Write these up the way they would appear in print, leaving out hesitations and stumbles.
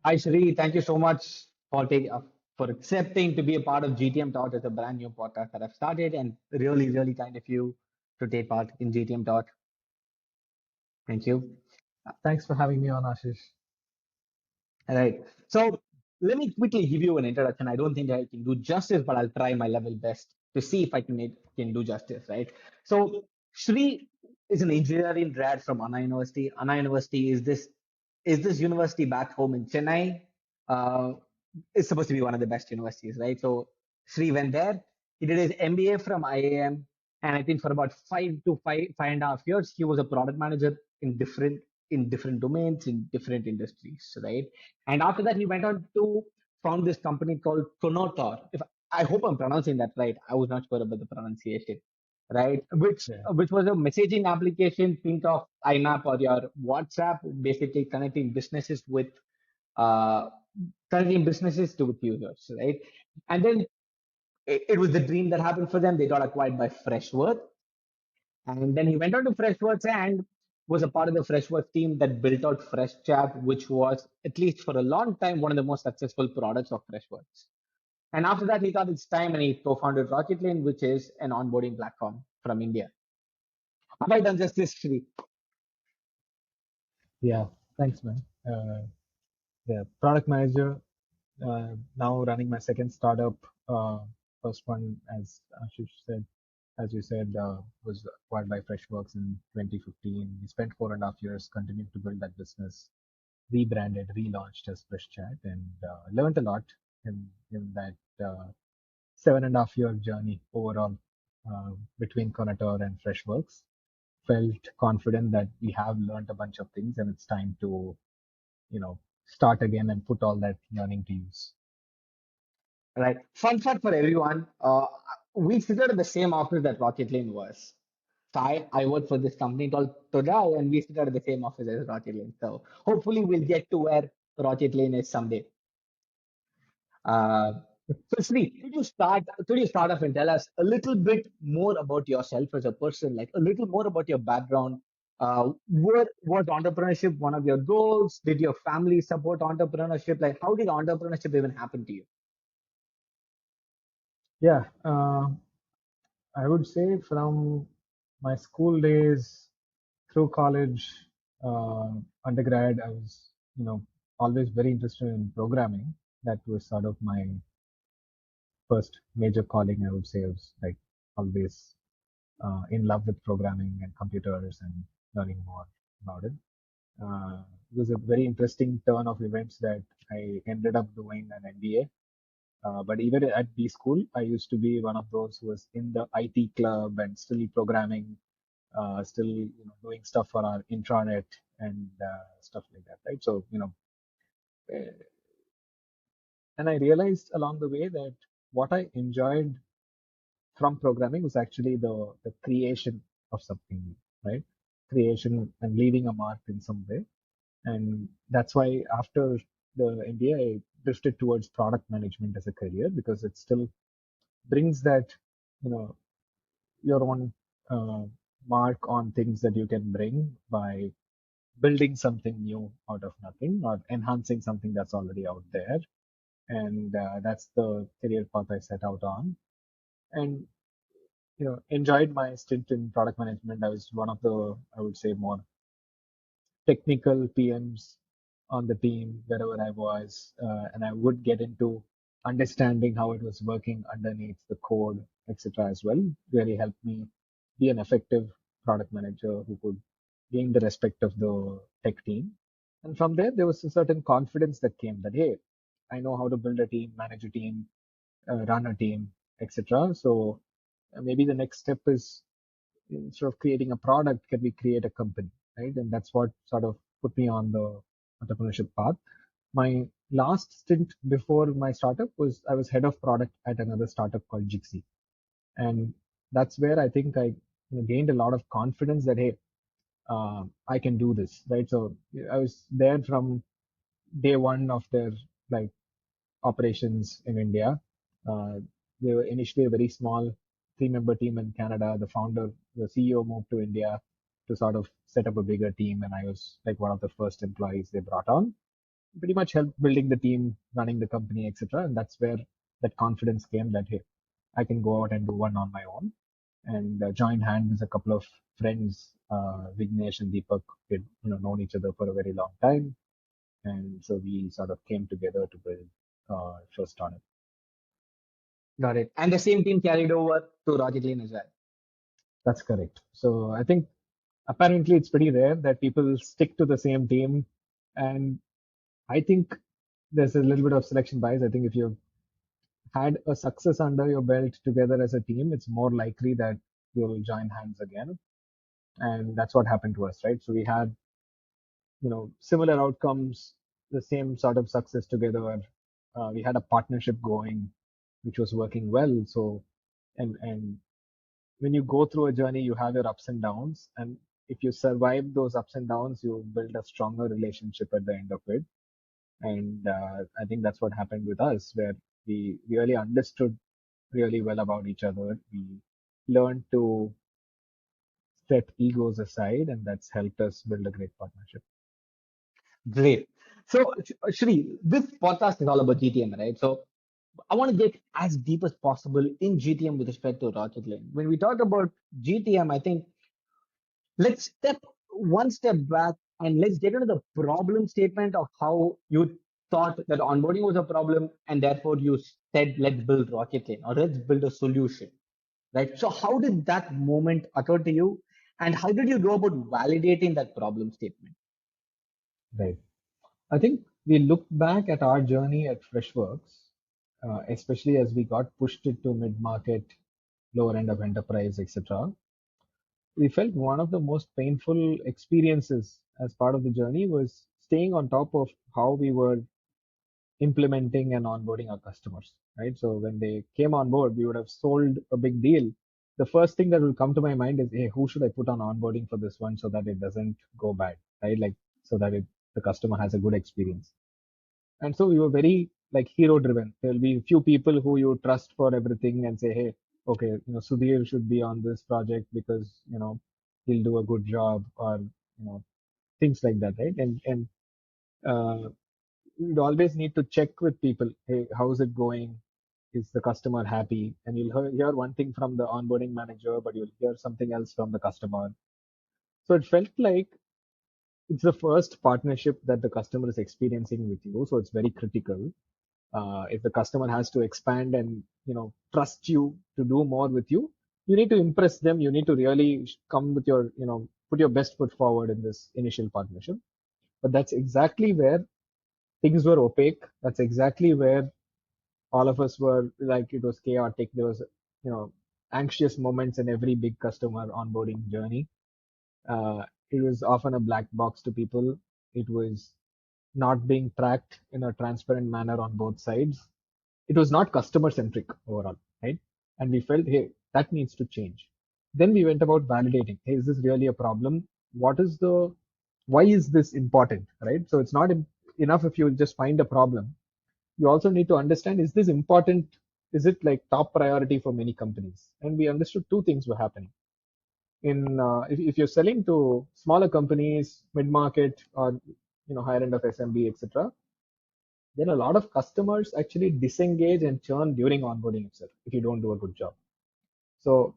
Hi, Sri. Thank you so much for for accepting to be a part of GTM Talk. It's a brand new podcast that I've started, and really, really kind of you to take part in GTM Talk. Thank you. Thanks for having me on, Ashish. All right. So let me quickly give you an introduction. I don't think I can do justice, but I'll try my level best to see if I can do justice. Right. So Sri is an engineering grad from Anna University. Anna University is this university back home in Chennai. Uh, it's supposed to be one of the best universities, right? So Sri went there. He did his MBA from IAM, and I think for about 5 to 5.5 years, he was a product manager in different domains in different industries, right? And after that, he went on to found this company called Pronotor. If I hope I'm pronouncing that right, I was not sure about the pronunciation, right? Which Yeah. which was a messaging application. Think of IMAP or your WhatsApp, basically uh, connecting businesses to with users, right? And then it was the dream that happened for them. They got acquired by Freshworth, and then he went on to Freshworks and was a part of the Freshworks team that built out FreshChat, which was, at least for a long time, one of the most successful products of Freshworks. And after that, he thought it's time and he co-founded Rocketlane, which is an onboarding platform from India. Have I done justice, Sri? Yeah. Thanks, man. Yeah. Product manager, now running my second startup. Uh, First one, as Ashish said, as you said, was acquired by Freshworks in 2015. We spent 4.5 years continuing to build that business, rebranded, relaunched as FreshChat, and learned a lot in that 7.5 year journey overall between Conator and Freshworks. Felt confident that we have learned a bunch of things and it's time to, start again and put all that learning to use. Right. Fun fact for everyone. We sit at the same office that Rocketlane was. So I work for this company called Today, and we sit at the same office as Rocketlane. So hopefully we'll get to where Rocketlane is someday. Uh, so Sri, could you start off and tell us a little bit more about yourself as a person, like a little more about your background? Was entrepreneurship one of your goals? Did your family support entrepreneurship? Like, how did entrepreneurship even happen to you? Yeah, I would say from my school days through college, uh, undergrad, I was, always very interested in programming. That was sort of my first major calling, I would say. I was like always in love with programming and computers and learning more about it. It was a very interesting turn of events that I ended up doing an MBA. But even at B school, I used to be one of those who was in the IT club and still programming, still doing stuff for our intranet and stuff like that, right? So uh, and I realized along the way that what I enjoyed from programming was actually the creation of something new, right? Creation and leaving a mark in some way. And that's why after the MBA, I drifted towards product management as a career because it still brings that, you know, your own uh, mark on things that you can bring by building something new out of nothing or enhancing something that's already out there. And that's the career path I set out on. And enjoyed my stint in product management. I was one of the, I would say, more technical PMs on the team wherever I was, and I would get into understanding how it was working underneath the code, etc. as well. Really helped me be an effective product manager who could gain the respect of the tech team. And from there, there was a certain confidence that came that, hey, I know how to build a team, manage a team, run a team, etc. So maybe the next step is instead of creating a product, can we create a company, right? And that's what sort of put me on the entrepreneurship path. My last stint before my startup was I was head of product at another startup called Jixi, and that's where I think I gained a lot of confidence that hey, I can do this, right? So I was there from day one of their like operations in India. Uh, they were initially a very small three-member team in Canada. The founder, the CEO moved to India to sort of set up a bigger team, and I was like one of the first employees they brought on. pretty much helped building the team, running the company, etc. And that's where that confidence came that hey, I can go out and do one on my own. And joined hands with a couple of friends, Vignesh and Deepak, had known each other for a very long time, and so we sort of came together to build first startup. Got it. And the same team carried over to Rocketline as well. That's correct. So I think apparently it's pretty rare that people stick to the same team, and I think there's a little bit of selection bias. I think if you've had a success under your belt together as a team, it's more likely that you'll join hands again. And that's what happened to us, right? So we had, similar outcomes, the same sort of success together. We had a partnership going, which was working well. So, and when you go through a journey, you have your ups and downs, and if you survive those ups and downs, you build a stronger relationship at the end of it. And I think that's what happened with us, where we really understood really well about each other. We learned to set egos aside, and that's helped us build a great partnership. Great. So, Shri, this podcast is all about GTM, right? So, I want to get as deep as possible in GTM with respect to Rocketline. When we talk about GTM, I think let's step one step back and let's get into the problem statement of how you thought that onboarding was a problem and therefore you said, let's build Rocketline or let's build a solution, right? So, how did that moment occur to you and how did you go about validating that problem statement? Right. I think we look back at our journey at Freshworks, especially as we got pushed into mid-market, lower end of enterprise, etc. We felt one of the most painful experiences as part of the journey was staying on top of how we were implementing and onboarding our customers, right? So when they came on board, we would have sold a big deal. The first thing that will come to my mind is, hey, who should I put on onboarding for this one so that it doesn't go bad, right? Like so that the customer has a good experience. And so we were very like hero driven. There'll be a few people who you trust for everything and say, hey, okay, Sudhir should be on this project because he'll do a good job, or things like that, right? And uh, you'd always need to check with people. Hey, how's it going? Is the customer happy? And you'll hear one thing from the onboarding manager, but you'll hear something else from the customer. So it felt like it's the first partnership that the customer is experiencing with you. So it's very critical. If the customer has to expand and trust you to do more with you, you need to impress them. You need to really come with your put your best foot forward in this initial partnership. But that's exactly where things were opaque. That's exactly where all of us were like, it was chaotic. There was anxious moments in every big customer onboarding journey. It was often a black box to people. It was not being tracked in a transparent manner on both sides. It was not customer centric overall, right? And we felt, hey, that needs to change. Then we went about validating, hey, is this really a problem? Why is this important, right? So it's not enough if you just find a problem. You also need to understand, is this important? Is it like top priority for many companies? And we understood two things were happening. If you're selling to smaller companies, mid market, or higher end of SMB, etc., then a lot of customers actually disengage and churn during onboarding itself if you don't do a good job. So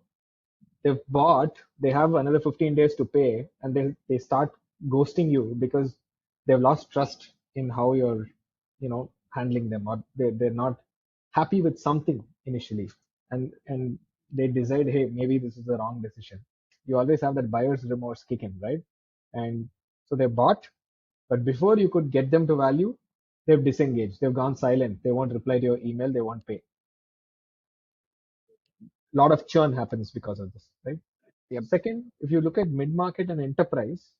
they've bought, they have another 15 days to pay, and they start ghosting you because they've lost trust in how you're, handling them, or they're not happy with something initially, and they decide, hey, maybe this is the wrong decision. You always have that buyer's remorse kick in, right? And so they bought, but before you could get them to value, they've disengaged, they've gone silent, they won't reply to your email, they won't pay. A lot of churn happens because of this, right? Yep. Second, if you look at mid-market and enterprise,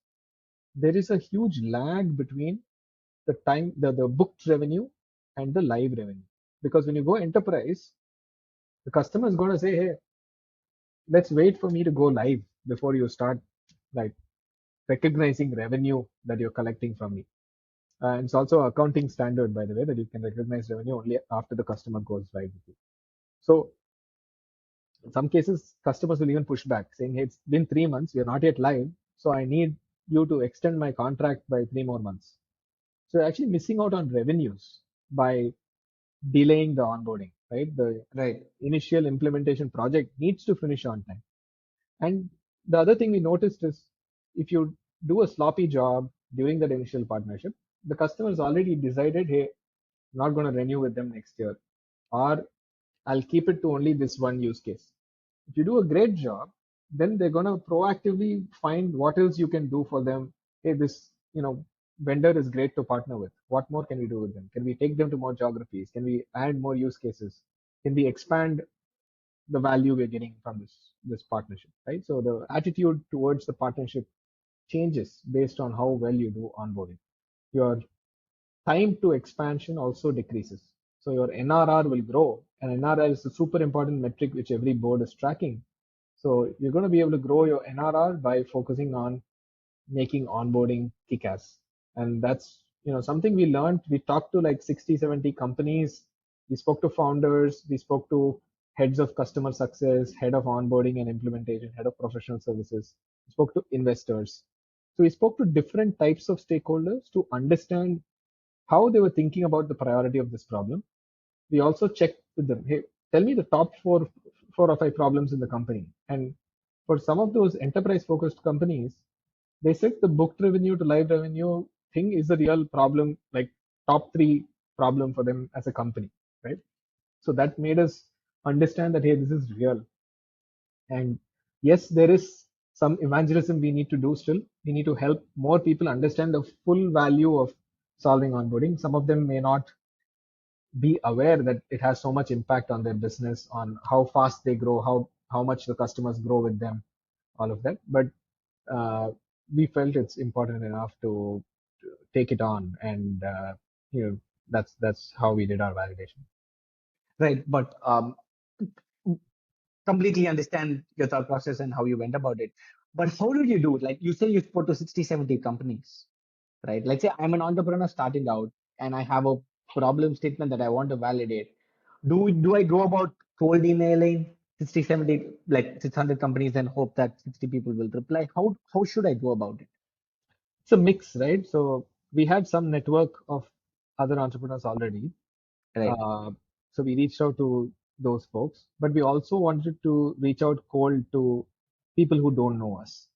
there is a huge lag between the booked revenue and the live revenue. Because when you go enterprise, the customer is going to say, hey, let's wait for me to go live before you start like recognizing revenue that you're collecting from me. And it's also accounting standard, by the way, that you can recognize revenue only after the customer goes live with you. So in some cases, customers will even push back saying, hey, it's been 3 months, we are not yet live. So I need you to extend my contract by 3 more months. So you're actually missing out on revenues by delaying the onboarding, right? The Right. initial implementation project needs to finish on time. And the other thing we noticed is if you do a sloppy job during that initial partnership, the customer's already decided, hey, I'm not going to renew with them next year, or I'll keep it to only this one use case. If you do a great job, then they're going to proactively find what else you can do for them. Hey, this, vendor is great to partner with. What more can we do with them? Can we take them to more geographies? Can we add more use cases? Can we expand the value we're getting from this partnership, right? So the attitude towards the partnership changes based on how well you do onboarding. Your time to expansion also decreases. So your NRR will grow, and NRR is a super important metric which every board is tracking. So you're going to be able to grow your NRR by focusing on making onboarding kick-ass. And that's something we learned. We talked to like 60, 70 companies. We spoke to founders. We spoke to heads of customer success, head of onboarding and implementation, head of professional services. We spoke to investors. So we spoke to different types of stakeholders to understand how they were thinking about the priority of this problem. We also checked with them, hey, tell me the top four or five problems in the company. And for some of those enterprise focused companies, they said the booked revenue to live revenue thing is a real problem, like top three problem for them as a company, right? So that made us understand that, hey, this is real. And yes, there is some evangelism we need to do still. We need to help more people understand the full value of solving onboarding. Some of them may not be aware that it has so much impact on their business, on how fast they grow, how much the customers grow with them, all of that. But we felt it's important enough to take it on, and that's how we did our validation. Right. But completely understand your thought process and how you went about it. But how did you do it? Like you say you spoke to 60, 70 companies, right? Let's say I'm an entrepreneur starting out and I have a problem statement that I want to validate. Do I go about cold emailing 60, 70, like 600 companies and hope that 60 people will reply? How should I go about it? It's a mix, right? So we had some network of other entrepreneurs already. Right. Uh, so we reached out to those folks, but we also wanted to reach out cold to people who don't know us.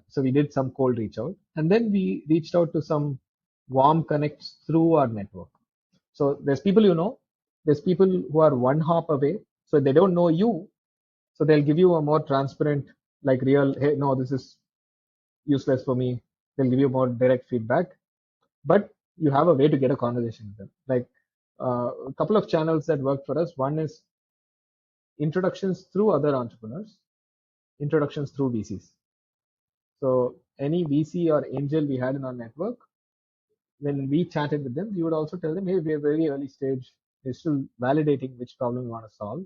So we did some cold reach out, and then we reached out to some warm connects through our network. So there's people there's people who are one hop away, so they don't know you, so they'll give you a more transparent, like real, hey, no, this is useless for me. They'll give you more direct feedback, but you have a way to get a conversation with them. Like a couple of channels that work for us. One is introductions through other entrepreneurs, introductions through VCs. So any VC or angel we had in our network, when we chatted with them, we would also tell them, hey, we're very early stage. We're still validating which problem we want to solve.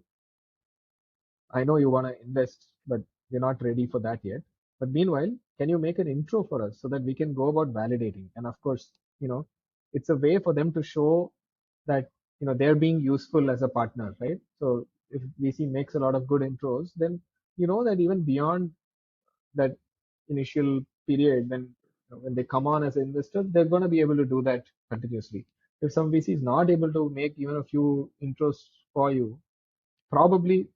I know you want to invest, but we're not ready for that yet. But meanwhile, can you make an intro for us so that we can go about validating? And of course, it's a way for them to show that they're being useful as a partner, right? So if VC makes a lot of good intros, then you know that even beyond that initial period, when they come on as an investor, they're going to be able to do that continuously. If some VC is not able to make even a few intros for you, probably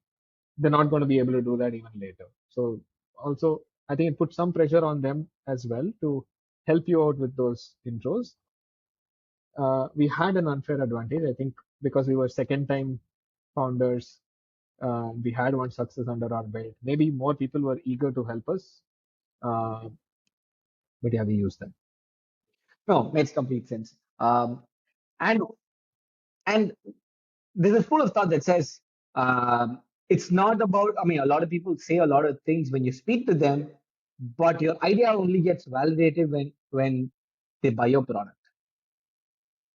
they're not going to be able to do that even later. So also, I think it puts some pressure on them as well to help you out with those intros. We had an unfair advantage, I think, because we were second time founders. We had one success under our belt. Maybe more people were eager to help us, uh, but yeah, we used that. No, makes complete sense. And and there's a school of thought that says it's not about. I mean, a lot of people say a lot of things when you speak to them, but your idea only gets validated when they buy your product,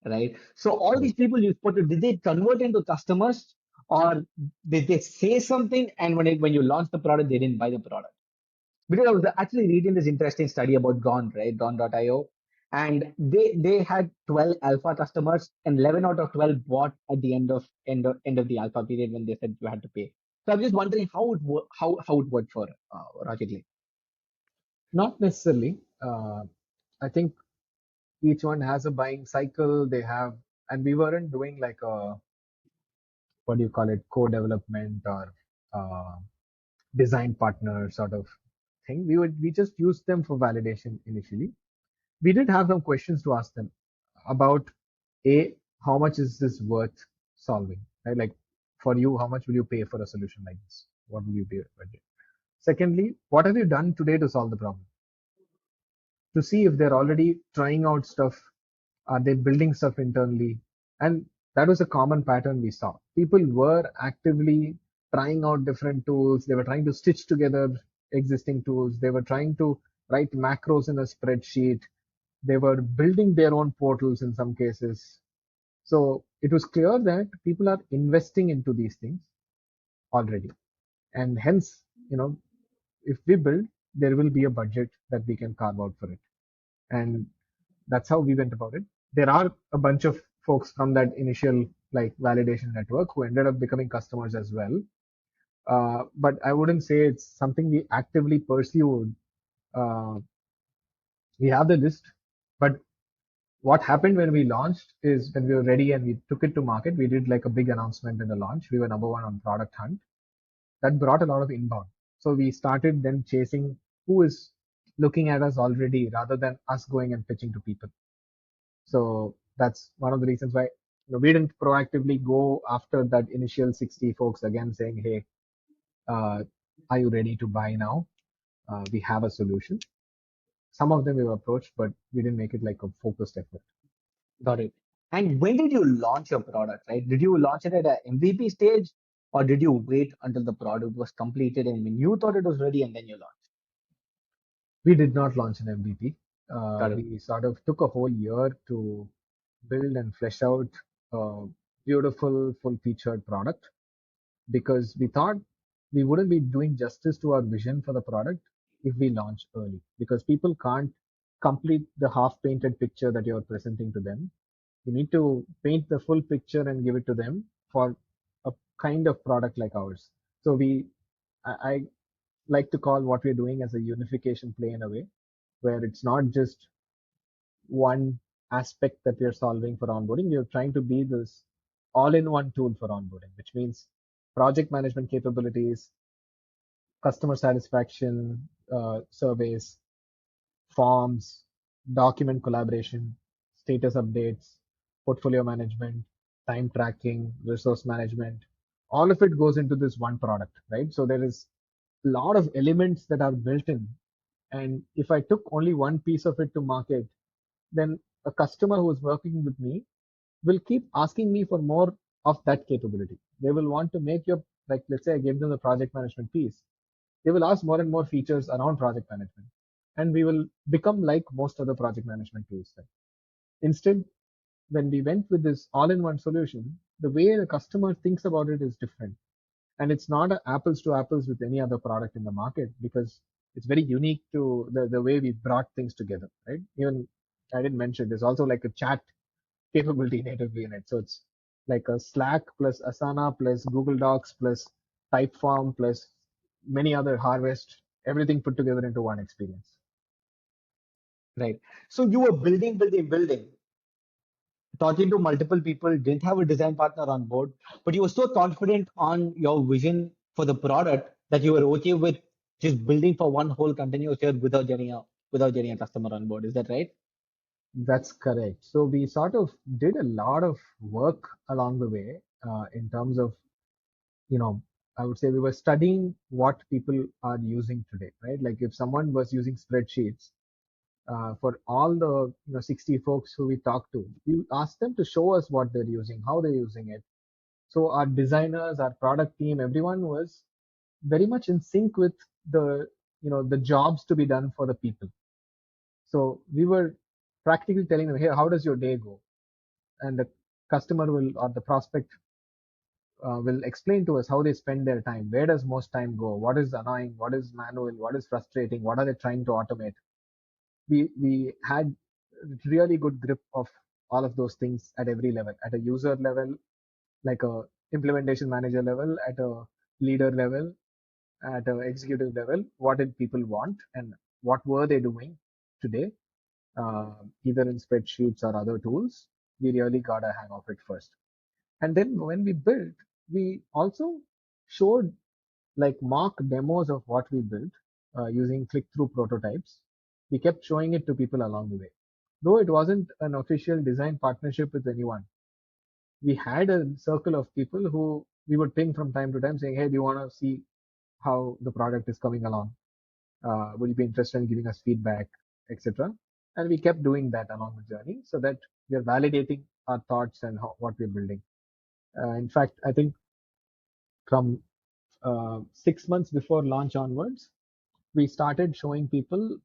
right? So all these Correct. people you spoke to, did they convert into customers, or did they say something and when you launched the product, they didn't buy the product? Because I was actually reading this interesting study about Gone, right? Gone.io. And they had 12 alpha customers and 11 out of 12 bought at the end of the alpha period when they said you had to pay. So I'm just wondering how it worked for Rocket League. Not necessarily. I think Each one has a buying cycle. They have, and we weren't doing like a, what do you call it, co-development or uh, design partner sort of thing. We just used them for validation initially. We did have some questions to ask them about a, how much is this worth solving, right? Like for you, how much will you pay for a solution like this? What will you pay budget? Secondly, what have you done today to solve the problem? To see if they're already trying out stuff. Are they building stuff internally? And that was a common pattern we saw. People were actively trying out different tools. They were trying to stitch together existing tools. They were trying to write macros in a spreadsheet. They were building their own portals in some cases. So it was clear that people are investing into these things already. And hence, you know, if we build, there will be a budget that we can carve out for it. And that's how we went about it. There are a bunch of folks from that initial like validation network who ended up becoming customers as well. But I wouldn't say it's something we actively pursued. Uh, we have the list, but what happened when we launched is when we were ready and we took it to market, we did like a big announcement in the launch. We were number one on product hunt. That brought a lot of inbound. So we started then chasing who is looking at us already rather than us going and pitching to people. So that's one of the reasons why, we didn't proactively go after that initial 60 folks again saying, hey, uh, are you ready to buy now? We have a solution. Some of them we were approached, but we didn't make it like a focused effort. Got it. And when did you launch your product, right? Did you launch it at a MVP stage or did you wait until the product was completed and when you thought it was ready and then you launched? We did not launch an MVP. Got it. We sort of took a whole year to build and flesh out a beautiful, full featured product because we thought we wouldn't be doing justice to our vision for the product if we launch early because people can't complete the half painted picture that you're presenting to them. You need to paint the full picture and give it to them for a kind of product like ours. So I like to call what we're doing as a unification play in a way where it's not just one aspect that we're solving for onboarding. We're trying to be this all-in-one tool for onboarding, which means project management capabilities, customer satisfaction surveys, forms, document collaboration, status updates, portfolio management, time tracking, resource management. All of it goes into this one product, right? So there is a lot of elements that are built in. And if I took only one piece of it to market, then a customer who is working with me will keep asking me for more of that capability. They will want to make your, like, let's say I gave them the project management piece. They will ask more and more features around project management. And we will become like most other project management tools. Then. Instead, when we went with this all in one solution, the way the customer thinks about it is different. And it's not a apples to apples with any other product in the market because it's very unique to the way we brought things together, right? Even I didn't mention there's also like a chat capability natively in it. So it's like a Slack plus Asana plus Google Docs plus Typeform plus many other Harvest, everything put together into one experience. Right. So you were building, talking to multiple people, didn't have a design partner on board, but you were so confident on your vision for the product that you were okay with just building for one whole continuous year without getting a customer on board. Is that right? That's correct. So we sort of did a lot of work along the way in terms of, you know, I would say we were studying what people are using today, right? Like if someone was using spreadsheets, for all the 60 folks who we talked to, we asked them to show us what they're using, how they're using it. So our designers, our product team, everyone was very much in sync with the the jobs to be done for the people. So we were practically telling them, hey, how does your day go? And the customer will or the prospect will explain to us how they spend their time. Where does most time go? What is annoying? What is manual? What is frustrating? What are they trying to automate? We had really good grip of all of those things at every level, at a user level, like a implementation manager level, at a leader level, at a executive level. What did people want and what were they doing today? either in spreadsheets or other tools. We really got a hang of it first. And then when we built, we also showed like mock demos of what we built using click-through prototypes. We kept showing it to people along the way. Though it wasn't an official design partnership with anyone, we had a circle of people who we would ping from time to time saying, hey, do you want to see how the product is coming along? Would you be interested in giving us feedback, etc.? And we kept doing that along the journey so that we are validating our thoughts and what we're building. In fact, I think from 6 months before launch onwards, we started showing people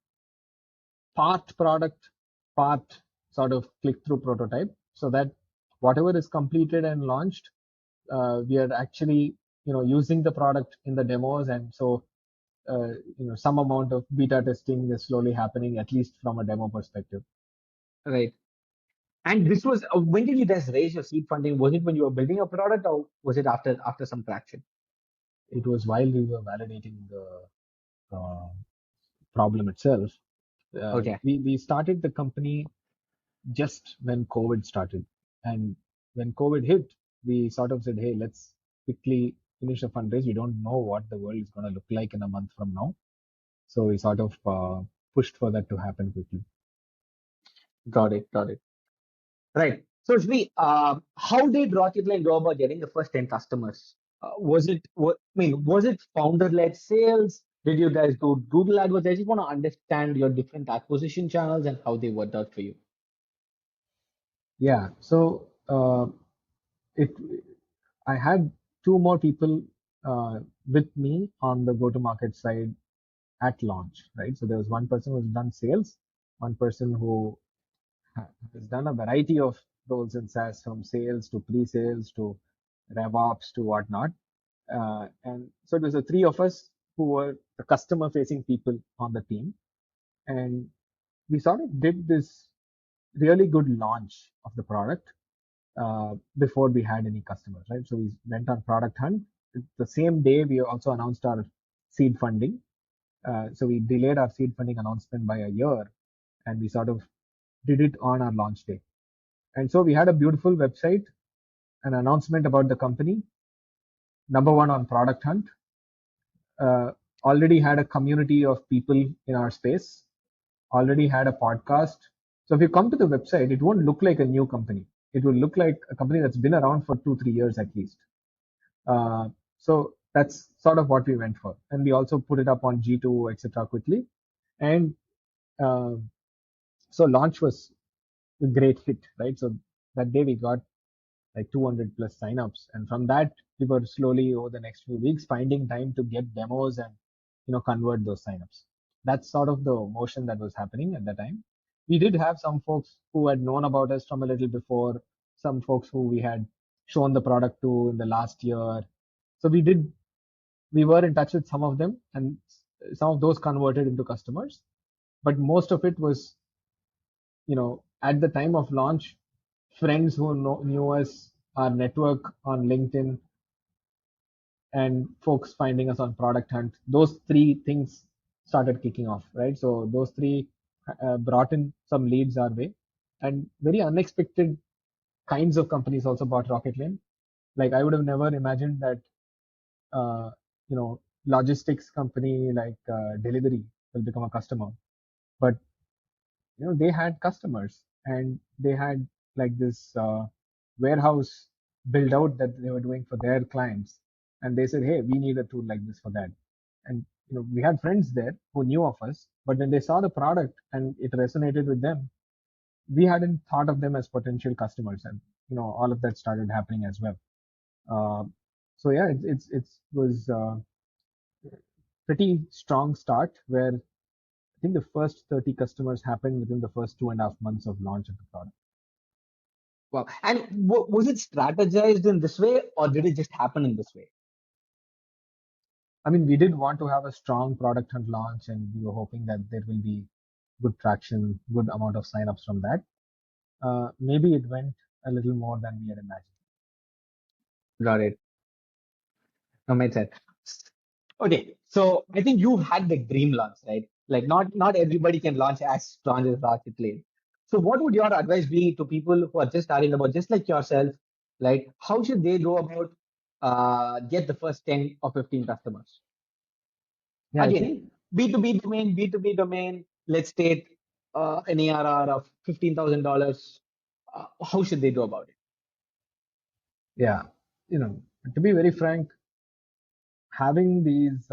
part product, part sort of click through prototype so that whatever is completed and launched, we are actually using the product in the demos, and so some amount of beta testing is slowly happening, at least from a demo perspective. Right. And this was when did you guys raise your seed funding? Was it when you were building a product, or was it after some traction? It was while we were validating the uh, problem itself. Okay, We started the company just when COVID started. And when COVID hit, we sort of said, hey, let's quickly finish a fundraise. We don't know what the world is going to look like in a month from now. So we sort of pushed for that to happen quickly. got it, got it. Right. So, Shri, how did Rocketline go about getting the first 10 customers? Was it founder-led sales? Did you guys do Google AdWords? I just want to understand your different acquisition channels and how they worked out for you. Yeah. So it I had two more people with me on the go-to-market side at launch, right? So there was one person who's done sales, one person who has done a variety of roles in SaaS, from sales to pre-sales to RevOps to whatnot. And so it was the three of us who were the customer-facing people on the team, and we sort of did this really good launch of the product before we had any customers, right? So we went on product hunt. The same day, we also announced our seed funding. So we delayed our seed funding announcement by a year, and we sort of did it on our launch day. And so we had a beautiful website, an announcement about the company, number one on product hunt, uh, already had a community of people in our space, already had a podcast. So if you come to the website, it won't look like a new company. It will look like a company that's been around for 2, 3 years at least. So that's sort of what we went for. And we also put it up on G2, etc. quickly. And uh, so launch was a great hit, right? So that day we got like 200 plus signups, and from that we were slowly over the next few weeks finding time to get demos and convert those signups. That's sort of the motion that was happening at the time. We did have some folks who had known about us from a little before, some folks who we had shown the product to in the last year. So we were in touch with some of them, and some of those converted into customers. But most of it was, at the time of launch, friends who knew us, our network on LinkedIn, and folks finding us on Product Hunt. Those three things started kicking off, right? So those three brought in some leads our way, and very unexpected kinds of companies also bought Rocketline. Like I would have never imagined that, uh, logistics company like Delivery will become a customer, but they had customers, and they had like this warehouse build out that they were doing for their clients, and they said, hey, we need a tool like this for that. And we had friends there who knew of us, but when they saw the product and it resonated with them, we hadn't thought of them as potential customers, and all of that started happening as well. uh, so yeah, it was pretty strong start, where I think the first 30 customers happened within the first 2.5 months of launch of the product. Wow. And was it strategized in this way, or did it just happen in this way? I mean, we did want to have a strong product and launch, and we were hoping that there will be good traction, good amount of signups from that. Maybe it went a little more than we had imagined. Got it. That makes sense. Okay, so I think you had the dream launch, right? Like not everybody can launch as strong as Rocketlane. So what would your advice be to people who are just starting about, just like yourself? Like how should they go about get the first 10 or 15 customers? Yeah, I think Again, B2B domain, let's take an ARR of $15,000. How should they do about it? yeah, to be very frank, having these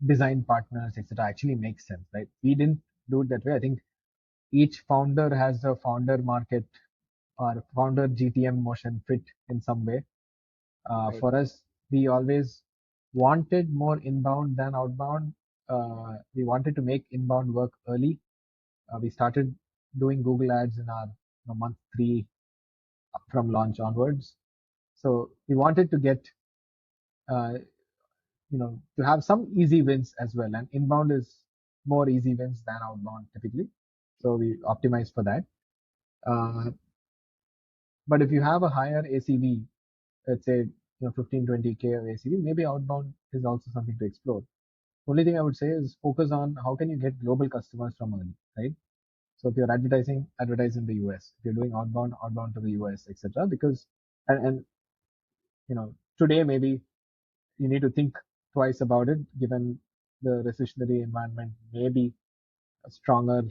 design partners, etc., actually makes sense, right? We didn't do it that way. I think each founder has a founder market or founder GTM motion fit in some way. Right. For us, we always wanted more inbound than outbound. We wanted to make inbound work early. We started doing Google ads in our month 3 from launch onwards. So we wanted to get uh, to have some easy wins as well. And inbound is more easy wins than outbound typically. So we optimize for that. Uh, but if you have a higher ACV, let's say 15, 20K of ACV, maybe outbound is also something to explore. Only thing I would say is focus on how can you get global customers from early, right? So if you're advertising, advertise in the US. If you're doing outbound, outbound to the US, etc. Because and today maybe you need to think twice about it, given the recessionary environment may be stronger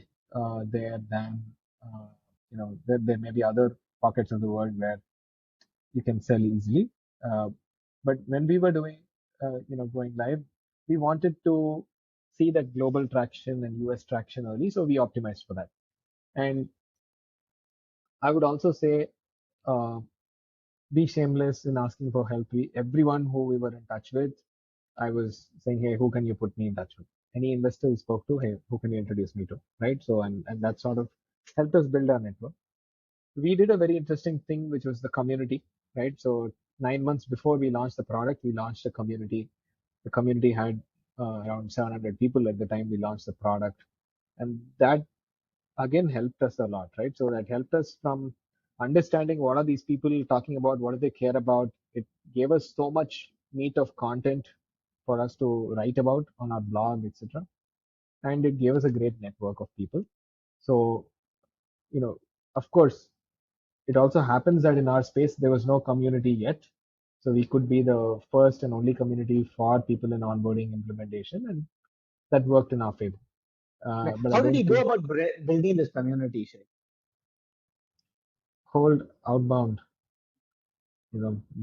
there than there may be other pockets of the world where you can sell easily. Uh, but when we were doing going live, we wanted to see that global traction and US traction early, so we optimized for that. And I would also say uh, be shameless in asking for help. Everyone who we were in touch with, I was saying, hey, who can you put me in touch with? Any investor we spoke to, hey, who can you introduce me to? Right. So, and that sort of helped us build our network. We did a very interesting thing, which was the community, right? So 9 months before we launched the product, we launched a community. The community had around 700 people at the time we launched the product. And that again helped us a lot, right? So that helped us from understanding what are these people talking about, what do they care about. It gave us so much meat of content for us to write about on our blog, etc. And it gave us a great network of people. So, you know, of course, it also happens that in our space there was no community yet. So we could be the first and only community for people in onboarding implementation, and that worked in our favor. Right. But I How did don't you go think about building this community, Shay? cold outbound.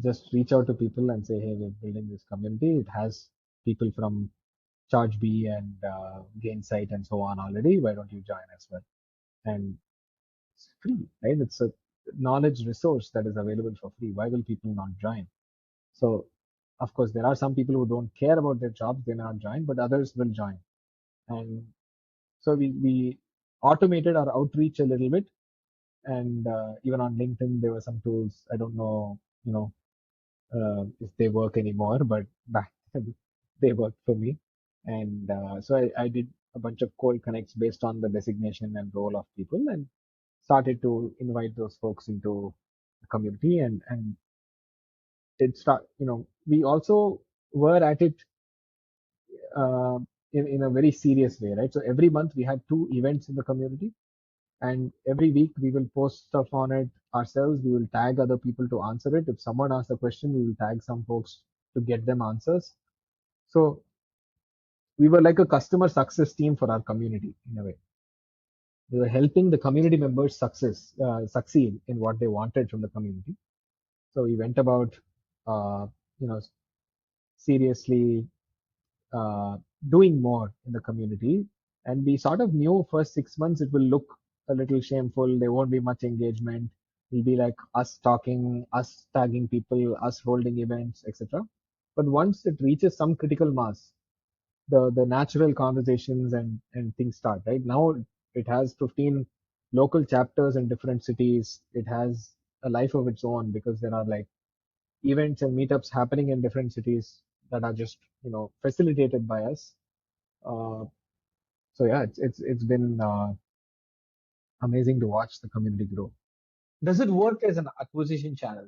Just reach out to people and say, hey, we're building this community. It has people from ChargeBee and Gainsight and so on already. Why don't you join as well? And it's free, right? It's a knowledge resource that is available for free. Why will people not join? So, of course, there are some people who don't care about their jobs, they may not join, but others will join. And so we automated our outreach a little bit. And even on LinkedIn, there were some tools. I don't know, if they work anymore, but back then they worked for me. And so I did a bunch of cold connects based on the designation and role of people and started to invite those folks into the community. And we also were at it uh, in a very serious way, right? So every month we had 2 events in the community, and every week we will post stuff on it ourselves. We will tag other people to answer it. If someone asks a question, we will tag some folks to get them answers. So we were like a customer success team for our community in a way. We were helping the community members succeed in what they wanted from the community. So we went about, uh, you know, seriously uh, doing more in the community. And we sort of knew first 6 months it will look a little shameful. There won't be much engagement. It'll be like us talking, us tagging people, us holding events, etc. But once it reaches some critical mass, the natural conversations and things start. Right now, it has 15 local chapters in different cities. It has a life of its own because there are like events and meetups happening in different cities that are just facilitated by us. Uh, so yeah, it's been amazing to watch the community grow. Does it work as an acquisition channel?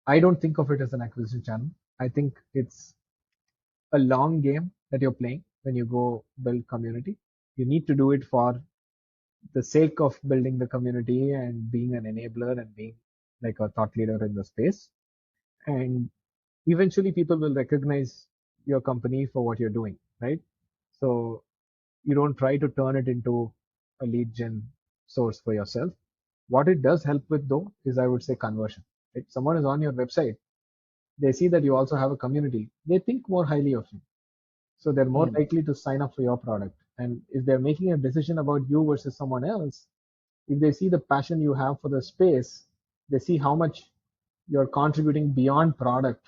I don't think of it as an acquisition channel. I think it's a long game that you're playing when you go build community. You need to do it for the sake of building the community and being an enabler and being like a thought leader in the space. And eventually people will recognize your company for what you're doing, right? So you don't try to turn it into a lead gen source for yourself. What it does help with though is I would say conversion. If someone is on your website, they see that you also have a community, they think more highly of you. So they're more Hmm. likely to sign up for your product. And if they're making a decision about you versus someone else, if they see the passion you have for the space, they see how much you're contributing beyond product.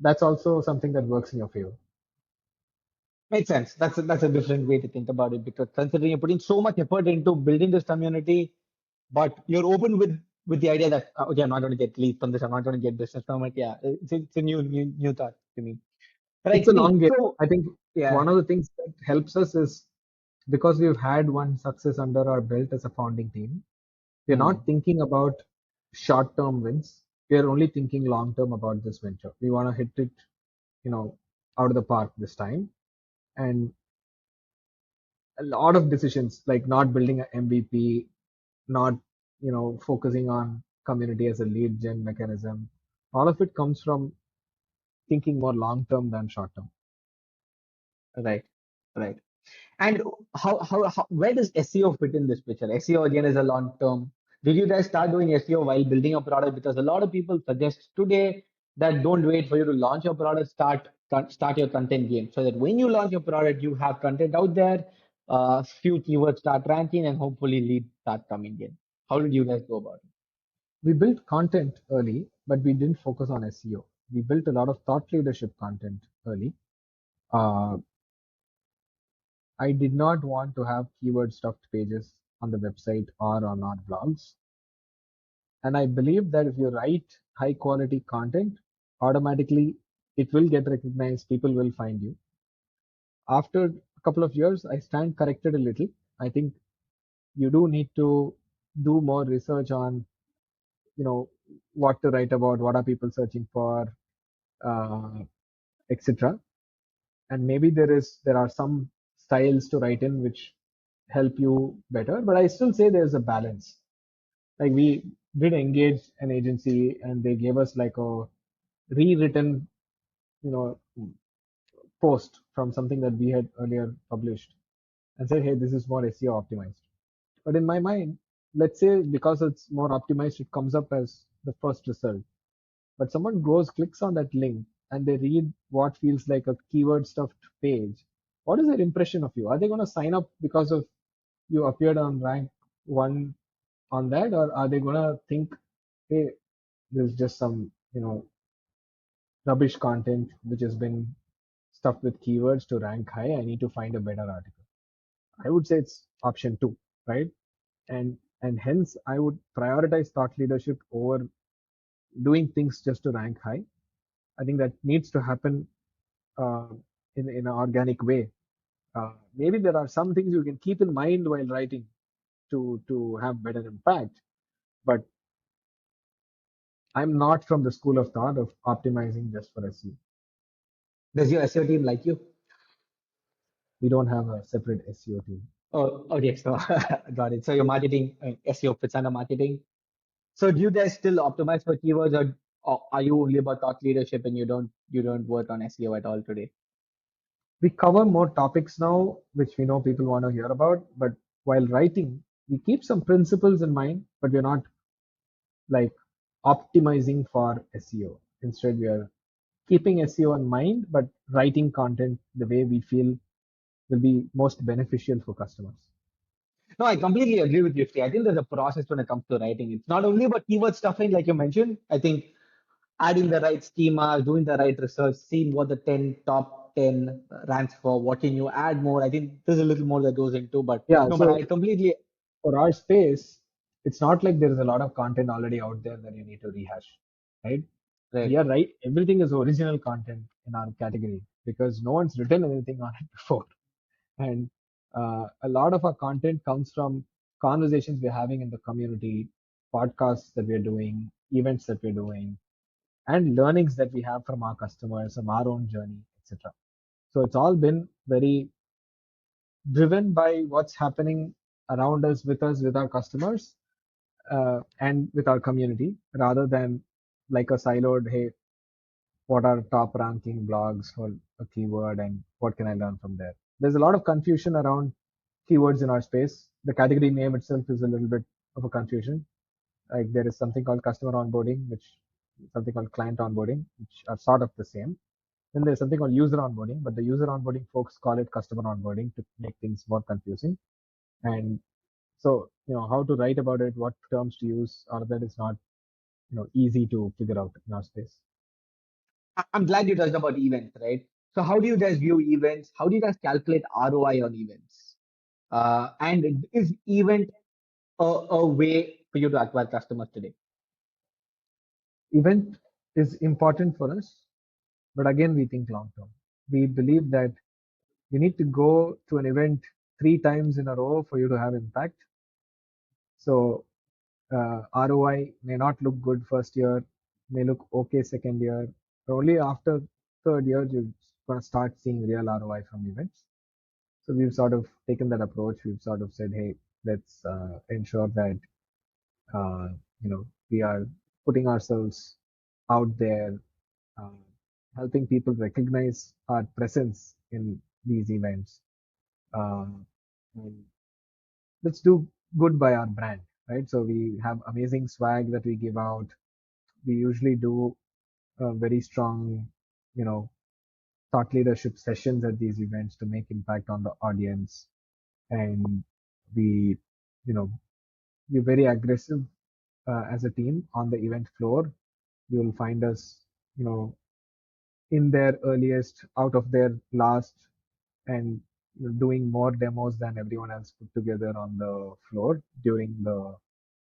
That's also something that works in your favor. Makes sense. That's a different way to think about it because considering you're putting so much effort into building this community, but you're open with the idea that okay, I'm not going to get leads from this, I'm not going to get business from it. Yeah, it's a new thought to me. It's Right, a Steve. long game. So I think yeah. one of the things that helps us is because we've had one success under our belt as a founding team, we're Hmm. not thinking about short term wins. We're only thinking long term about this venture. We want to hit it, you know, out of the park this time. And a lot of decisions like not building an MVP, not, focusing on community as a lead gen mechanism. All of it comes from thinking more long term than short term. Right. Right. And how where does SEO fit in this picture? SEO again is a long term. Did you guys start doing SEO while building a product? Because a lot of people suggest today that don't wait for you to launch your product, start your content game so that when you launch your product, you have content out there, few keywords start ranking, and hopefully leads start coming in. How did you guys go about it? We built content early, but we didn't focus on SEO. We built a lot of thought leadership content early. Uh, I did not want to have keyword stuffed pages on the website or on our blogs. And I believe that if you write high quality content, automatically it will get recognized, people will find you. After a couple of years, I stand corrected a little. I think you do need to do more research on, you know, what to write about, what are people searching for, uh, etc. And maybe there are some styles to write in which help you better, but I still say there's a balance. Like we did engage an agency and they gave us like a rewritten, you know, post from something that we had earlier published and said, hey, this is more SEO optimized. But in my mind, let's say because it's more optimized, it comes up as the first result. But someone goes, clicks on that link, and they read what feels like a keyword stuffed page. What is their impression of you? Are they going to sign up because of you appeared on rank one on that, or are they going to think, hey, there's just some, rubbish content which has been stuffed with keywords to rank high. I need to find a better article. I would say it's option two, right? And hence I would prioritize thought leadership over doing things just to rank high. I think that needs to happen uh, in an organic way. Maybe there are some things you can keep in mind while writing to have better impact. But I'm not from the school of thought of optimizing just for SEO. Does your SEO team like you? We don't have a separate SEO team. Oh, okay. So got it. So your marketing SEO fits under marketing. So do you guys still optimize for keywords or are you only about thought leadership and you don't work on SEO at all today? We cover more topics now, which we know people want to hear about. But while writing, we keep some principles in mind, but we're not like optimizing for SEO. Instead, we are keeping SEO in mind, but writing content the way we feel will be most beneficial for customers. No, I completely agree with you, Sri. I think there's a process when it comes to writing. It's not only about keyword stuffing, like you mentioned. I think adding the right schema, doing the right research, seeing what the top 10 ranks for, what can you add more. I think there's a little more that goes into, but Yeah, no, but so I completely, for our space, it's not like there is a lot of content already out there that you need to rehash, right? right. We are right. Everything is original content in our category because no one's written anything on it before. And a lot of our content comes from conversations we're having in the community, podcasts that we're doing, events that we're doing, and learnings that we have from our customers, from our own journey, etc. So it's all been very driven by what's happening around us, with our customers, and with our community, rather than like a siloed, hey, what are top ranking blogs for a keyword and what can I learn from there? There's a lot of confusion around keywords in our space. The category name itself is a little bit of a confusion. Like there is something called customer onboarding, which something called client onboarding, which are sort of the same. Then there's something called user onboarding, but the user onboarding folks call it customer onboarding to make things more confusing. And so, how to write about it, what terms to use, all of that is not, easy to figure out in our space. I'm glad you touched about events, right? So how do you guys view events? How do you guys calculate ROI on events? And is event a way for you to acquire customers today? Event is important for us, but again, we think long term. We believe that you need to go to an event 3 times in a row for you to have impact. So ROI may not look good first year, may look okay second year, but only after third year you're going to start seeing real ROI from events. So we've sort of taken that approach. We've sort of said, hey, let's ensure that uh, we are putting ourselves out there, uh, helping people recognize our presence in these events. Uh, and let's do good by our brand, right? So we have amazing swag that we give out. We usually do very strong, you know, thought leadership sessions at these events to make impact on the audience. And we, you know, we're very aggressive as a team on the event floor. You'll find us, you know, in their earliest, out of their last, and doing more demos than everyone else put together on the floor during the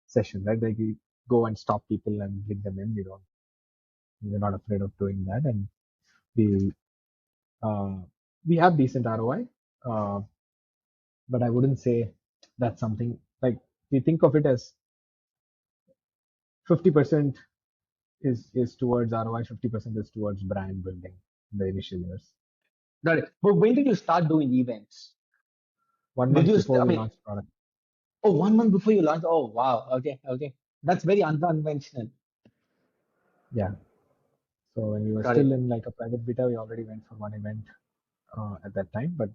session, right? Like we go and stop people and bring them in. We're not afraid of doing that, and we uh, we have decent ROI, but I wouldn't say that's something like we think of it as 50% is towards ROI, 50% is towards brand building in the initial years. Got it. But when did you start doing events? One Did month you, before I we mean, launch product. oh, 1 month before you launch? Oh, wow. Okay, okay. That's very unconventional. Yeah. So when we were Got still it. in like a private beta, we already went for one event at that time. But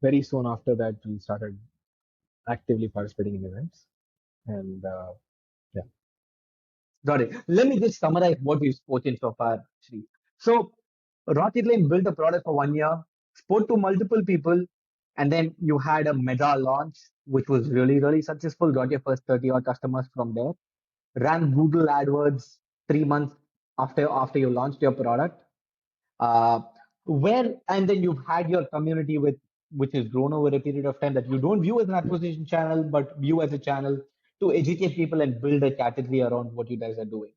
very soon after that, we started actively participating in events. And yeah, Got it. Let me just summarize what we've spoken so far, Sri. So, Rocketlane built a product for 1 year, spoke to multiple people, and then you had a mega launch, which was really, really successful. Got your first 30 odd customers from there. Ran Google AdWords 3 months after you launched your product. uh, where and then you've had your community with which has grown over a period of time that you don't view as an acquisition channel but view as a channel to educate people and build a category around what you guys are doing,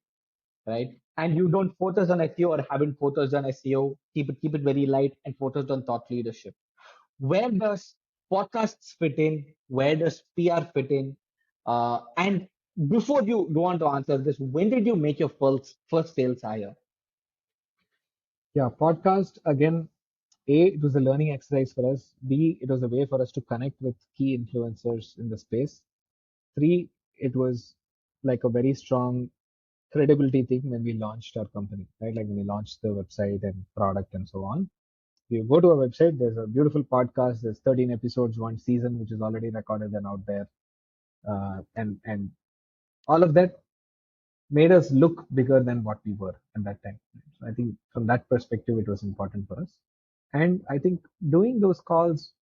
right? And you don't focus on SEO or haven't focused on SEO. Keep it very light and focused on thought leadership. Where does podcasts fit in? Where does PR fit in? And before you go on to answer this, when did you make your first sales hire? yeah, podcast again. A, it was a learning exercise for us. B, it was a way for us to connect with key influencers in the space. Three, it was like a very strong credibility thing when we launched our company, right? Like when we launched the website and product and so on. You go to our website, there's a beautiful podcast. There's 13 episodes, one season, which is already recorded and out there. And all of that made us look bigger than what we were at that time. So I think from that perspective, it was important for us. And I think doing those calls,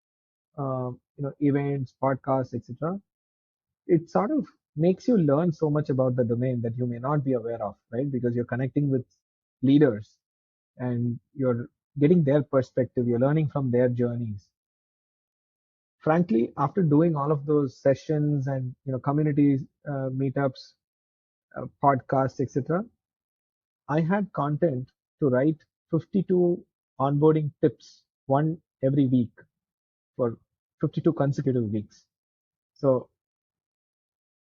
events, podcasts, etc., it sort of makes you learn so much about the domain that you may not be aware of, right? Because you're connecting with leaders and you're getting their perspective, you're learning from their journeys. Frankly, after doing all of those sessions and community meetups, podcasts, etc., I had content to write 52 onboarding tips, one every week for 52 consecutive weeks. So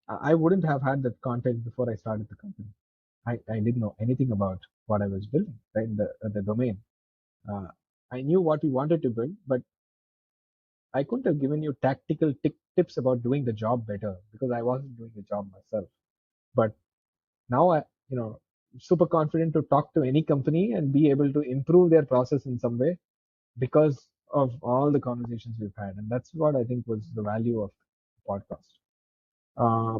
I wouldn't have had that content before I started the company. I didn't know anything about what I was building, right? The domain. I knew what we wanted to build, but I couldn't have given you tactical tips about doing the job better because I wasn't doing the job myself. But now super confident to talk to any company and be able to improve their process in some way because of all the conversations we've had. And that's what I think was the value of the podcast. Uh,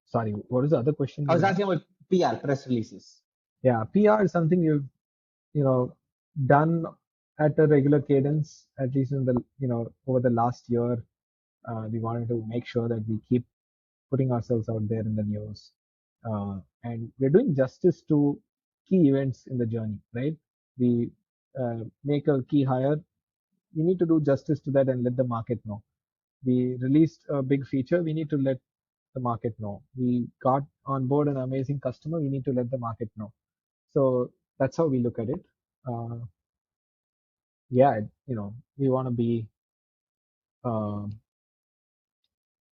Sorry, what is the other question I was you had? asking about PR, press releases. Yeah, PR is something you've, you know, done at a regular cadence, at least in the, over the last year. We wanted to make sure that we keep putting ourselves out there in the news. And we're doing justice to key events in the journey, right? We make a key hire. We need to do justice to that and let the market know. We released a big feature. We need to let the market know. We got on board an amazing customer. We need to let the market know. So that's how we look at it. Uh, yeah, we want to be uh,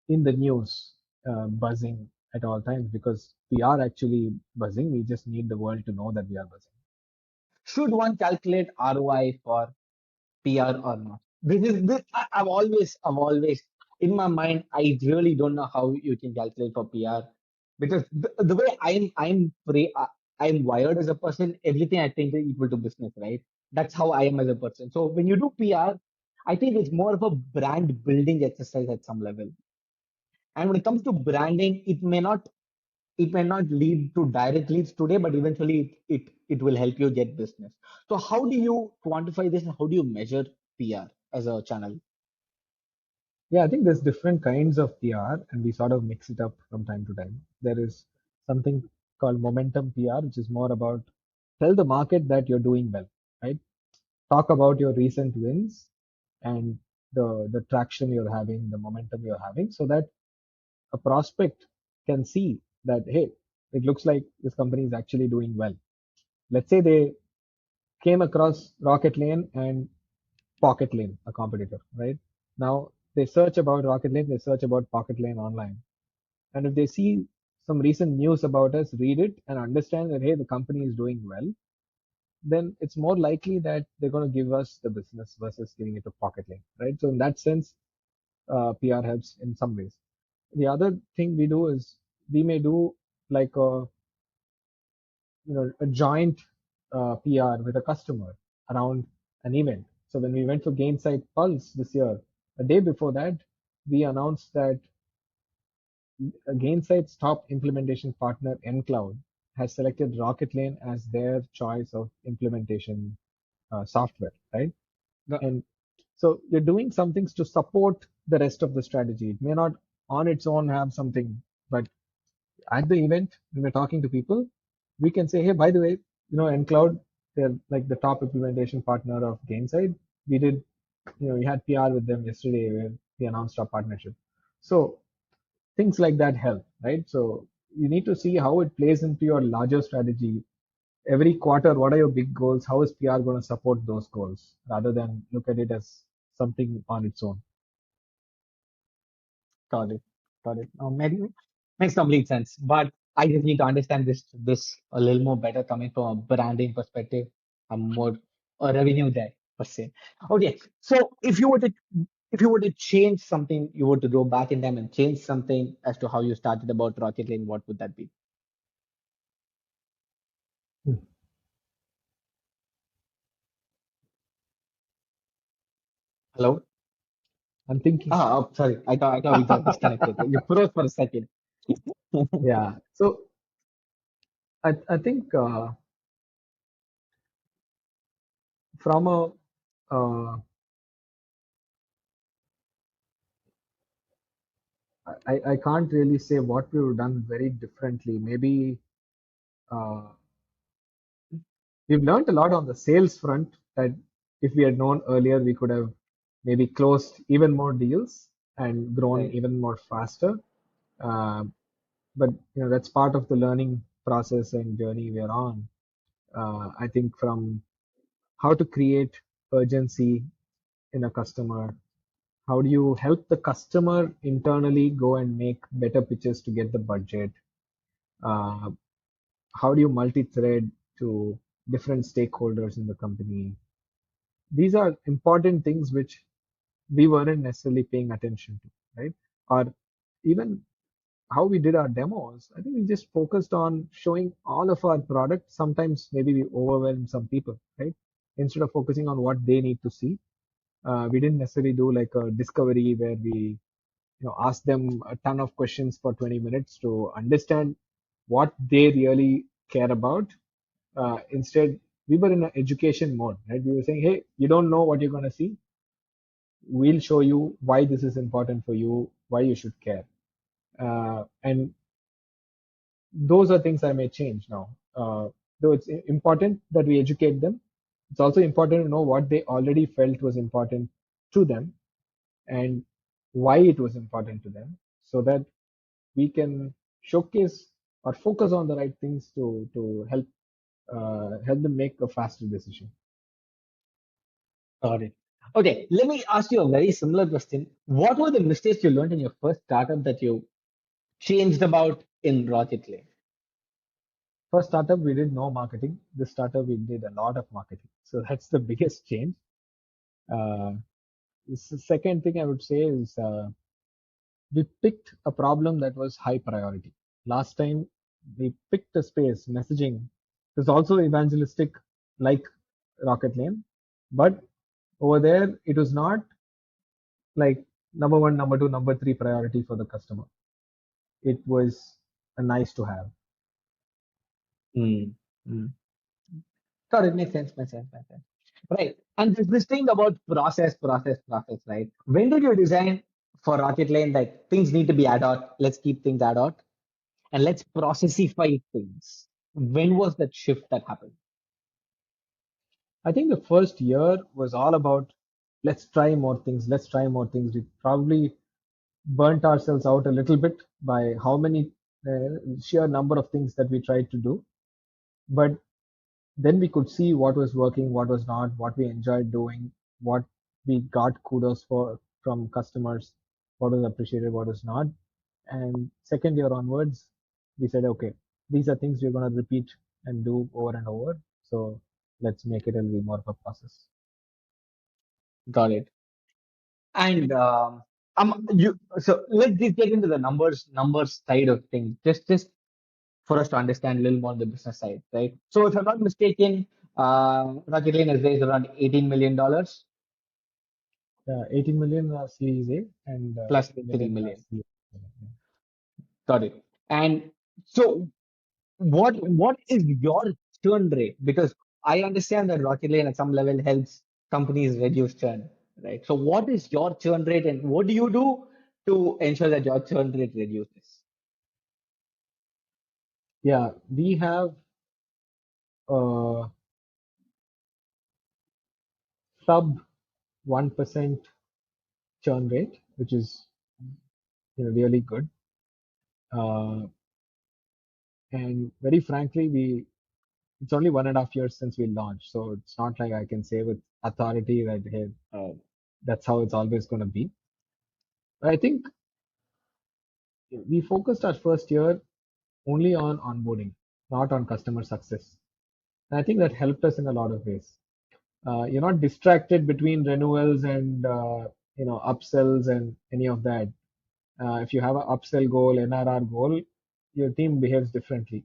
in the news, buzzing at all times because we are actually buzzing. We just need the world to know that we are buzzing. Should one calculate ROI for PR or not? I've always in my mind. I really don't know how you can calculate for PR because the way I'm wired as a person. Everything I think is equal to business, right? That's how I am as a person. So when you do PR, I think it's more of a brand building exercise at some level. And when it comes to branding, it may not lead to direct leads today, but eventually it will help you get business. So how do you quantify this and how do you measure PR as a channel? Yeah, I think there's different kinds of PR, and we sort of mix it up from time to time. There is something called momentum PR, which is more about tell the market that you're doing well, right? Talk about your recent wins and the traction you're having, the momentum you're having, so that a prospect can see that, hey, it looks like this company is actually doing well. Let's say they came across Rocketlane and Pocketlane, a competitor, right? Now they search about Rocketlane, they search about Pocketlane online. And if they see some recent news about us, read it and understand that, hey, the company is doing well, then it's more likely that they're going to give us the business versus giving it to Pocketlane, right? So in that sense, PR helps in some ways. The other thing we do is we may do like a joint PR with a customer around an event. So when we went for Gainsight Pulse this year, a day before that, we announced that Gainsight's top implementation partner, nCloud, has selected Rocketlane as their choice of implementation software, right? The, And so you're doing some things to support the rest of the strategy. It may not on its own have something, but at the event, when we're talking to people, we can say, hey, by the way, nCloud, they're like the top implementation partner of Gainsight. We did, we had PR with them yesterday where we announced our partnership. So things like that help, right? So you need to see how it plays into your larger strategy. Every quarter, what are your big goals? How is PR going to support those goals rather than look at it as something on its own? got it. Got it. Maybe makes complete sense. But I just need to understand this a little more better coming from a branding perspective. I'm more a revenue there per se. Okay. So if you were to change something, you were to go back in time and change something as to how you started about Rocket Lane, what would that be? Hmm. Hello? I'm thinking. Sorry. I thought we got disconnected. You froze for a second. Yeah. So I think from a I can't really say what we would have done very differently. Maybe uh, we've learned a lot on the sales front that if we had known earlier, we could have maybe closed even more deals and grown Right. even more faster. Uh, but that's part of the learning process and journey we're on. I think from how to create urgency in a customer, how do you help the customer internally go and make better pitches to get the budget? Uh, how do you multi-thread to different stakeholders in the company. These are important things which we weren't necessarily paying attention to, right? Or even how we did our demos, I think we just focused on showing all of our product. Sometimes maybe we overwhelmed some people, right? Instead of focusing on what they need to see, we didn't necessarily do like a discovery where we, ask them a ton of questions for 20 minutes to understand what they really care about. Instead, we were in an education mode, right? We were saying, hey, you don't know what you're going to see. We'll show you why this is important for you, why you should care. And those are things I may change now. Though it's important that we educate them, it's also important to know what they already felt was important to them and why it was important to them, so that we can showcase or focus on the right things to help them make a faster decision. Got it. Okay, let me ask you a very similar question. What were the mistakes you learned in your first startup that you changed about in Rocketlane? For startup, we did no marketing. This startup, we did a lot of marketing. So that's the biggest change. Uh, the second thing I would say is we picked a problem that was high priority. Last time we picked a space, messaging. It was also evangelistic like Rocketlane, but over there it was not like number one, number two, number three priority for the customer. It was a nice to have. Mm. Mm. Got it. Makes sense. Makes sense. Makes sense. Right. And this thing about process, right? When did you design for Rocketlane that things need to be ad hoc? Let's keep things ad hoc and let's processify things. When was that shift that happened? I think the first year was all about let's try more things, let's try more things. We probably burnt ourselves out a little bit by how many sheer number of things that we tried to do. But then we could see what was working, what was not, what we enjoyed doing, what we got kudos for from customers, what was appreciated, what was not. And second year onwards, we said, okay, these are things we're going to repeat and do over and over. So let's make it a little more of a process. Got it. And you so let's just get into the numbers side of things. Just for us to understand a little more on the business side, right? So if I'm not mistaken, Rocketline has raised around $18 million 18 million Series A and plus 3 3 million million. Series A. Got it. And so what is your churn rate? Because I understand that Rocketline at some level helps companies reduce churn, right? So what is your churn rate and what do you do to ensure that your churn rate reduces? Yeah, we have uh, sub 1% churn rate, which is really good. Uh, and very frankly, it's only 1.5 years since we launched, so it's not like I can say with authority that hey, that's how it's always going to be. But I think we focused our first year only on onboarding, not on customer success. And I think that helped us in a lot of ways. You're not distracted between renewals and upsells and any of that. If you have an upsell goal, NRR goal, your team behaves differently.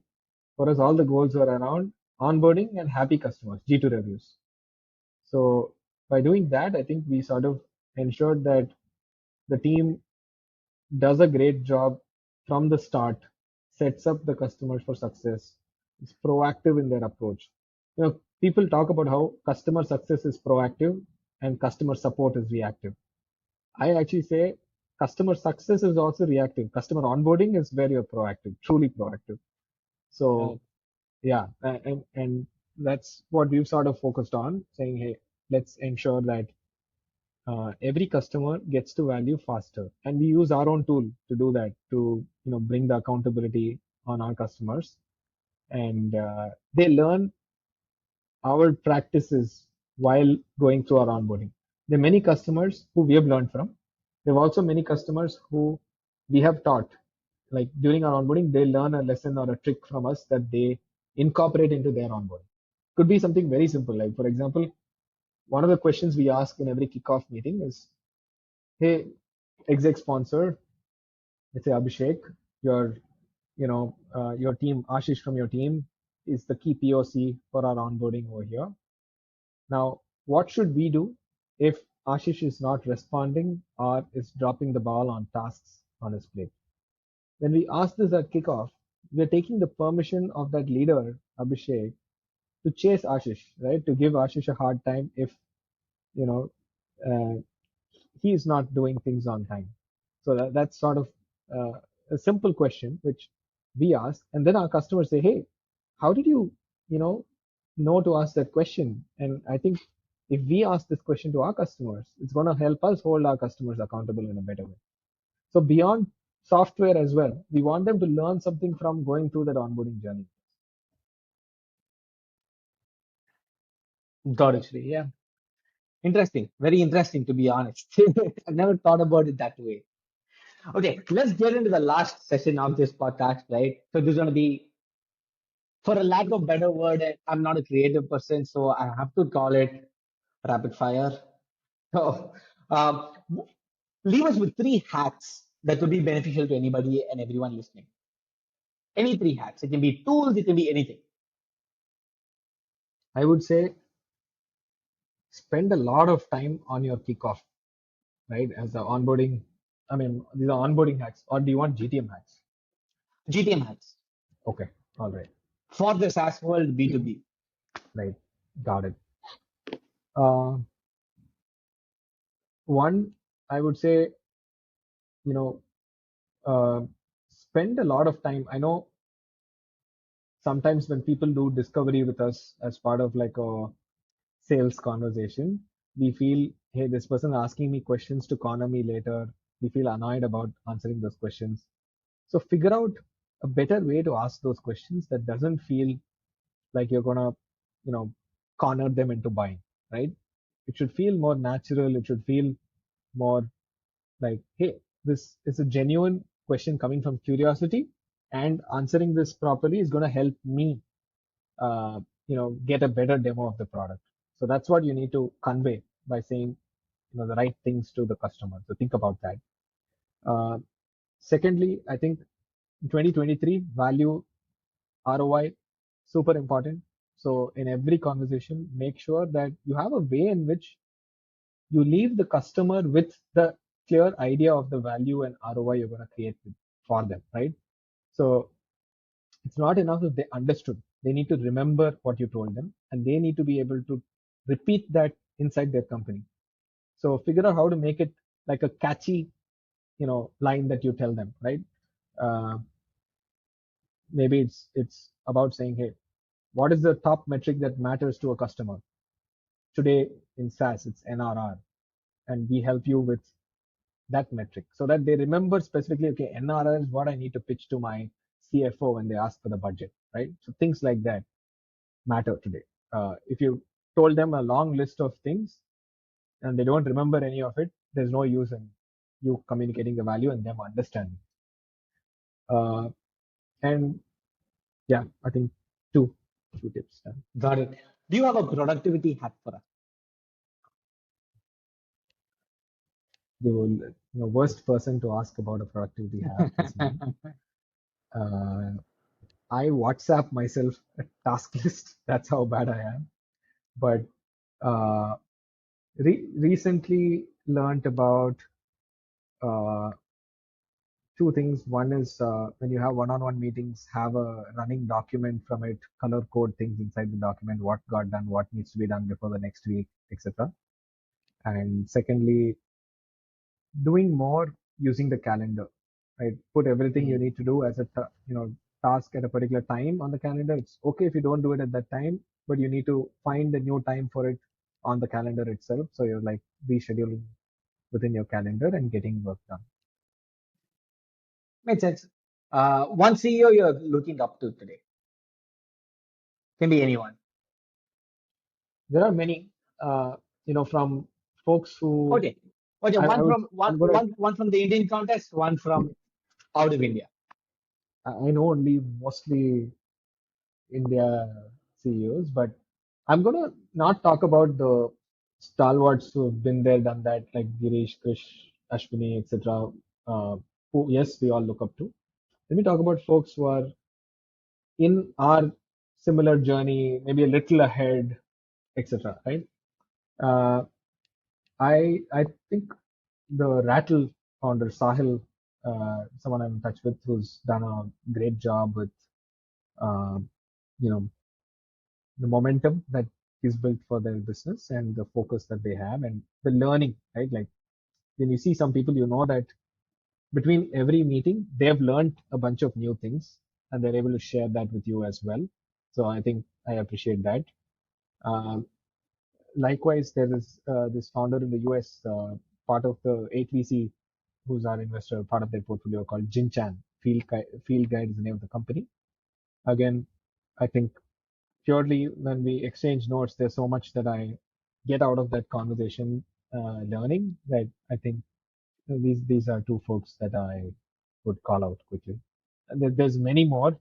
For us, all the goals were around onboarding and happy customers, G2 reviews. So by doing that, I think we sort of ensured that the team does a great job from the start, sets up the customers for success, is proactive in their approach. People talk about how customer success is proactive and customer support is reactive. I actually say customer success is also reactive. Customer onboarding is where you're proactive, truly proactive. Uh, So yeah, and that's what we've sort of focused on, saying, hey, let's ensure that every customer gets to value faster, and we use our own tool to do that to bring the accountability on our customers, and they learn our practices while going through our onboarding. There are many customers who we have learned from. There are also many customers who we have taught. Like during our onboarding, they learn a lesson or a trick from us that they incorporate into their onboarding. Could be something very simple. Like, for example, one of the questions we ask in every kickoff meeting is, hey, exec sponsor, let's say Abhishek, your, your team, Ashish from your team is the key POC for our onboarding over here. Now, what should we do if Ashish is not responding or is dropping the ball on tasks on his plate? When we ask this at kickoff, we're taking the permission of that leader, Abhishek, to chase Ashish, right? To give Ashish a hard time if, you know, uh, he is not doing things on time. So that's sort of a simple question which we ask, and then our customers say, "Hey, how did you know to ask that question?" And I think if we ask this question to our customers, it's going to help us hold our customers accountable in a better way. So beyond software as well, we want them to learn something from going through that onboarding journey. Got it, Shri. Yeah. Interesting. Very interesting, to be honest. I've never thought about it that way. Okay, let's get into the last session of this podcast, right? So this is going to be, for a lack of better word, I'm not a creative person, so I have to call it rapid fire. So, um, leave us with three hacks that would be beneficial to anybody and everyone listening. Any three hacks. It can be tools, it can be anything. I would say spend a lot of time on your kickoff, right? As the onboarding, I mean, these are onboarding hacks, or do you want GTM hacks? GTM hacks Okay, all right, for the SaaS world, B2B. right, got it. Uh, One, I would say, you know, uh, spend a lot of time. I know sometimes when people do discovery with us as part of like a sales conversation, we feel, hey, this person asking me questions to corner me later. We feel annoyed about answering those questions. So figure out a better way to ask those questions that doesn't feel like you're gonna, you know, corner them into buying, right? It should feel more natural. It should feel more like, hey, this is a genuine question coming from curiosity, and answering this properly is going to help me, get a better demo of the product. So that's what you need to convey by saying, the right things to the customer. So think about that. Uh, Secondly, I think in 2023, value ROI, super important. So in every conversation, make sure that you have a way in which you leave the customer with the clear idea of the value and ROI you're going to create for them, right? So it's not enough that they understood. They need to remember what you told them, and they need to be able to repeat that inside their company. So figure out how to make it like a catchy, line that you tell them, right? Uh, Maybe it's about saying, hey, what is the top metric that matters to a customer today in SaaS? It's NRR, and we help you with that metric so that they remember specifically, okay, NRR is what I need to pitch to my CFO when they ask for the budget, right? So things like that matter today. If you told them a long list of things and they don't remember any of it, there's no use in you communicating the value and them understanding. Uh, and yeah, I think two, two tips. Got it. Do you have a productivity hack for us? The worst person to ask about a productivity hack is me. Uh, I WhatsApp myself a task list. That's how bad I am. But uh, recently learned about uh, two things. One is when you have one-on-one meetings, have a running document from it, color code things inside the document, what got done, what needs to be done before the next week, etc. And secondly, doing more using the calendar, right? Put everything you Hmm. need to do as a task at a particular time on the calendar. It's okay if you don't do it at that time, but you need to find a new time for it on the calendar itself. So you're like rescheduling within your calendar and getting work done. Makes sense. One CEO you're looking up to today. Can be anyone. There are many, from folks who Okay. Okay. I One would, from one I'm gonna, one one from the Indian context, one from out of India. I know only mostly India CEOs, but I'm gonna not talk about the stalwarts who've been there, done that, like Girish, Krish, Ashwini, etc. Who, yes, we all look up to. Let me talk about folks who are in our similar journey, maybe a little ahead, etc. Right? Uh, I think the Rattle founder Sahil, someone I'm in touch with, who's done a great job with uh, you know the momentum that is built for their business and the focus that they have and the learning, right? Like when you see some people, you know that between every meeting, they've learned a bunch of new things and they're able to share that with you as well. So I think I appreciate that. Um, Likewise, there is this founder in the US, part of the 8VC, who's our investor, part of their portfolio called Jinchan. Field Guide is the name of the company. Again, I think purely when we exchange notes, there's so much that I get out of that conversation, learning, that I think these are two folks that I would call out quickly. And there's many more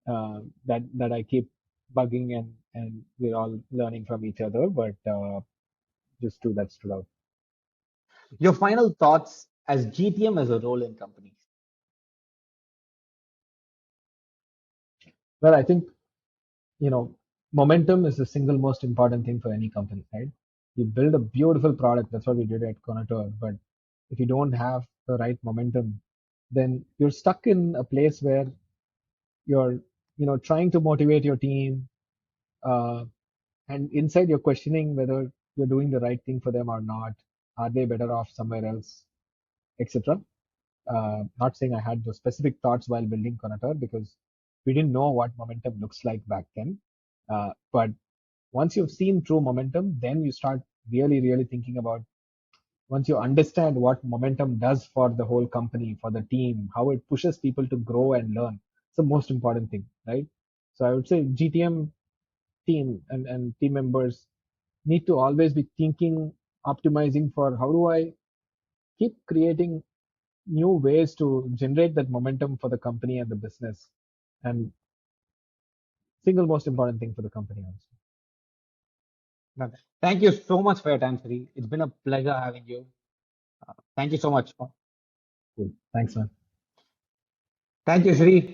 that I keep bugging, and we're all learning from each other, but just two that stood out. Your final thoughts as GTM as a role in companies. Well, I think, you know, momentum is the single most important thing for any company, right? You build a beautiful product. That's what we did at Conator. But if you don't have the right momentum, then you're stuck in a place where you're, trying to motivate your team, uh, and inside you're questioning whether you're doing the right thing for them or not. Are they better off somewhere else, etc. Not saying I had those specific thoughts while building Conator because we didn't know what momentum looks like back then. But once you've seen true momentum, then you start really, really thinking about, once you understand what momentum does for the whole company, for the team, how it pushes people to grow and learn. It's the most important thing, right? So I would say GTM team and team members need to always be thinking, optimizing for how do I keep creating new ways to generate that momentum for the company and the business. And single most important thing for the company also. Done. Thank you so much for your time, Sri. It's been a pleasure having you. Thank you so much. Cool. Thanks, man. Thank you, Sri.